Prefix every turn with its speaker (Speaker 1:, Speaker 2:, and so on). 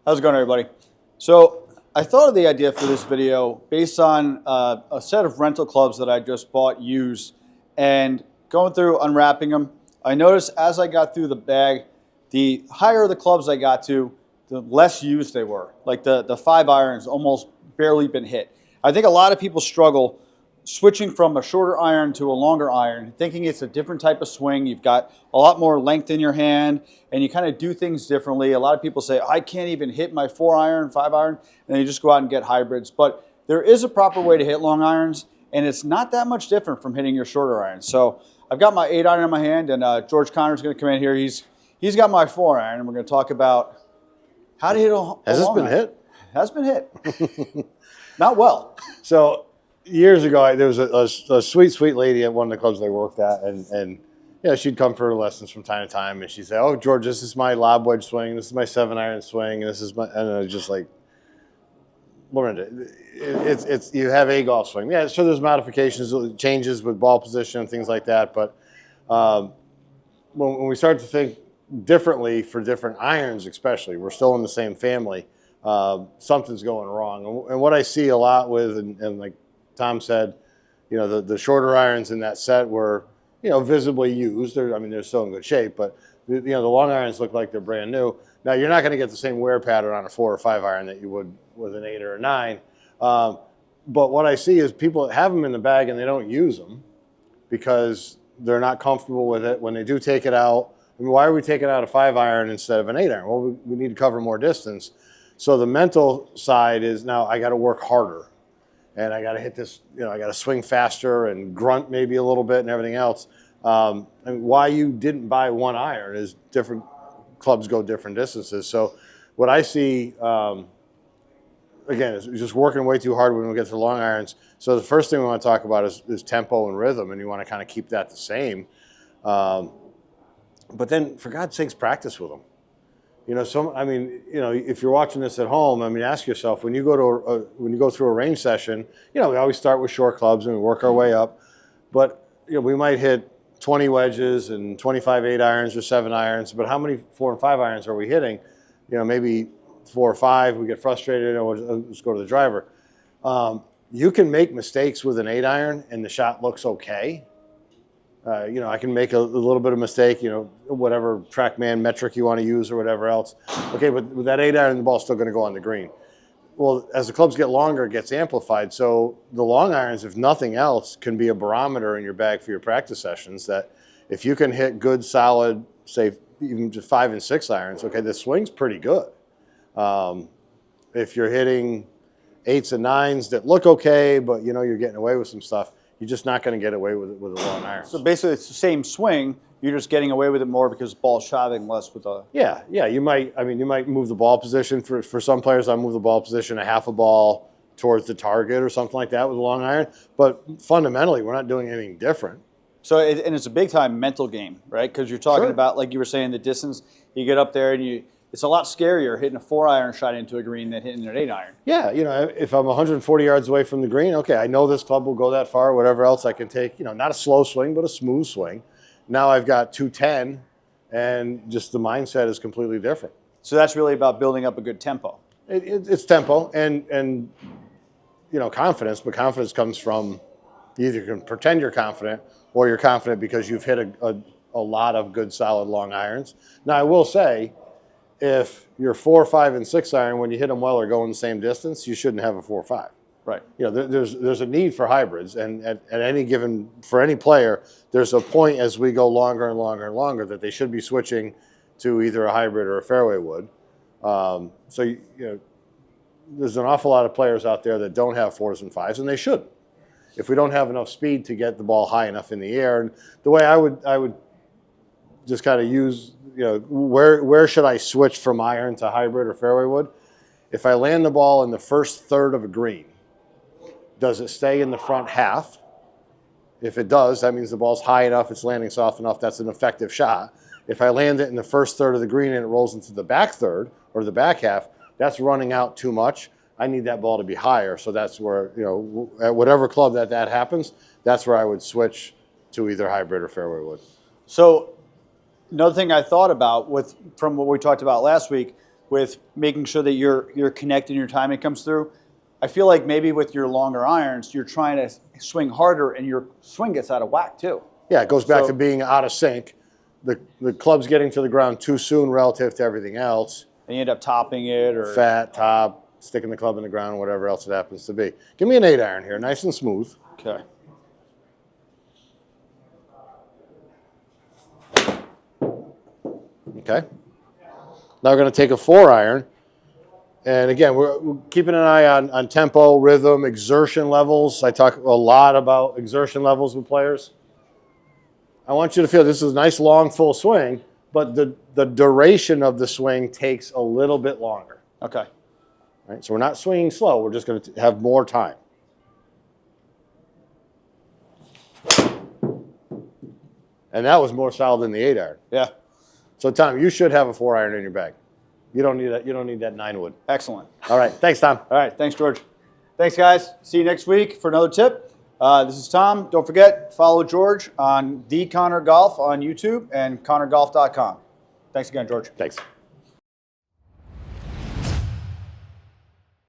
Speaker 1: How's it going, everybody? So I thought of the idea for this video based on a set of rental clubs that I just bought used, and going through unwrapping them. I noticed as I got through the bag, the higher the clubs I got to, the less used they were. Like the 5 irons almost barely been hit. I think a lot of people struggle switching from a shorter iron to a longer iron, thinking it's a different type of swing. You've got a lot more length in your hand and you kind of do things differently. A lot of people say, I can't even hit my 4 iron, 5 iron, and they just go out and get hybrids. But there is a proper way to hit long irons, and it's not that much different from hitting your shorter irons. So I've got my 8 iron in my hand, and George Connor's going to come in here. He's got my 4 iron, and we're going to talk about how to hit a
Speaker 2: Has this been
Speaker 1: iron.
Speaker 2: hit?
Speaker 1: Has been hit. Not well.
Speaker 2: So years ago, there was a sweet lady at one of the clubs I worked at, and yeah, she'd come for lessons from time to time, and she'd say, "Oh, George, this is my lob wedge swing. This is my 7 iron swing, and this is my," and I was just like, it's you have a golf swing. Yeah, sure, there's modifications, changes with ball position and things like that, but when we start to think differently for different irons, especially, we're still in the same family. Something's going wrong, and what I see a lot with, and like Tom said, you know, the shorter irons in that set were, you know, visibly used. They're still in good shape, but the long irons look like they're brand new. Now you're not going to get the same wear pattern on a 4 or 5 iron that you would with an 8 or a 9. But what I see is people have them in the bag and they don't use them because they're not comfortable with it. When they do take it out, I mean, why are we taking out a 5 iron instead of an 8 iron? Well, we need to cover more distance. So the mental side is, now I got to work harder. And I got to hit this, you know, I got to swing faster and grunt maybe a little bit and everything else. And why you didn't buy 1 iron is different clubs go different distances. So what I see, again, is just working way too hard when we get to the long irons. So the first thing we want to talk about is tempo and rhythm, and you want to kind of keep that the same. But then, for God's sakes, practice with them. You know, if you're watching this at home, I mean, ask yourself, when you go through a range session, you know, we always start with short clubs and we work our way up, but you know, we might hit 20 wedges and 25 8 irons or 7 irons, but how many 4 and 5 irons are we hitting? You know, maybe 4 or 5, we get frustrated, and we'll just go to the driver. You can make mistakes with an 8 iron and the shot looks okay. You know, I can make a little bit of mistake, you know, whatever TrackMan metric you want to use or whatever else. Okay, but with that 8 iron, the ball's still going to go on the green. Well, as the clubs get longer, it gets amplified. So the long irons, if nothing else, can be a barometer in your bag for your practice sessions, that if you can hit good, solid, say, even just 5 and 6 irons, okay, the swing's pretty good. If you're hitting 8s and 9s that look okay, but, you know, you're getting away with some stuff, you're just not going to get away with it with a long iron.
Speaker 1: So basically, it's the same swing. You're just getting away with it more because the ball's shoving less with a.
Speaker 2: Yeah. You might move the ball position for some players. I move the ball position a half a ball towards the target or something like that with a long iron. But fundamentally, we're not doing anything different.
Speaker 1: So and it's a big time mental game, right? Because you're talking about, like you were saying, the distance. You get up there and it's a lot scarier hitting a 4 iron shot into a green than hitting an 8 iron.
Speaker 2: Yeah, you know, if I'm 140 yards away from the green, okay, I know this club will go that far. Whatever else I can take, you know, not a slow swing, but a smooth swing. Now I've got 210, and just the mindset is completely different.
Speaker 1: So that's really about building up a good tempo.
Speaker 2: It's tempo and you know, confidence, but confidence comes from, you either can pretend you're confident or you're confident because you've hit a lot of good, solid long irons. Now, I will say, if you're 4, 5, and 6 iron, when you hit them well or going the same distance, you shouldn't have a 4 or 5.
Speaker 1: Right.
Speaker 2: You know, there's a need for hybrids, and at any given, for any player, there's a point as we go longer and longer and longer that they should be switching to either a hybrid or a fairway wood. So you know, there's an awful lot of players out there that don't have 4s and 5s, and they shouldn't. If we don't have enough speed to get the ball high enough in the air, and the way I would just kind of use, you know, where should I switch from iron to hybrid or fairway wood? If I land the ball in the first third of a green, does it stay in the front half? If it does, that means the ball's high enough, it's landing soft enough, that's an effective shot. If I land it in the first third of the green and it rolls into the back third or the back half, that's running out too much. I need that ball to be higher. So that's where, you know, at whatever club that happens, that's where I would switch to either hybrid or fairway wood.
Speaker 1: So another thing I thought about from what we talked about last week with making sure that you're connecting, your timing comes through. I feel like maybe with your longer irons, you're trying to swing harder and your swing gets out of whack too.
Speaker 2: Yeah, it goes back to being out of sync. The club's getting to the ground too soon relative to everything else.
Speaker 1: And you end up topping it or
Speaker 2: fat top, sticking the club in the ground, whatever else it happens to be. Give me an 8-iron here, nice and smooth.
Speaker 1: Okay.
Speaker 2: Okay. Now we're going to take a 4-iron. And again, we're keeping an eye on tempo, rhythm, exertion levels. I talk a lot about exertion levels with players. I want you to feel this is a nice, long, full swing, but the duration of the swing takes a little bit longer.
Speaker 1: Okay.
Speaker 2: Right? So we're not swinging slow. We're just going to have more time. And that was more solid than the 8-iron.
Speaker 1: Yeah.
Speaker 2: So Tom, you should have a 4-iron in your bag. You don't need that. You don't need that 9-wood.
Speaker 1: Excellent.
Speaker 2: All right. Thanks, Tom.
Speaker 1: All right. Thanks, George. Thanks, guys. See you next week for another tip. This is Tom. Don't forget, follow George on The Connor Golf on YouTube and ConnorGolf.com. Thanks again, George.
Speaker 2: Thanks.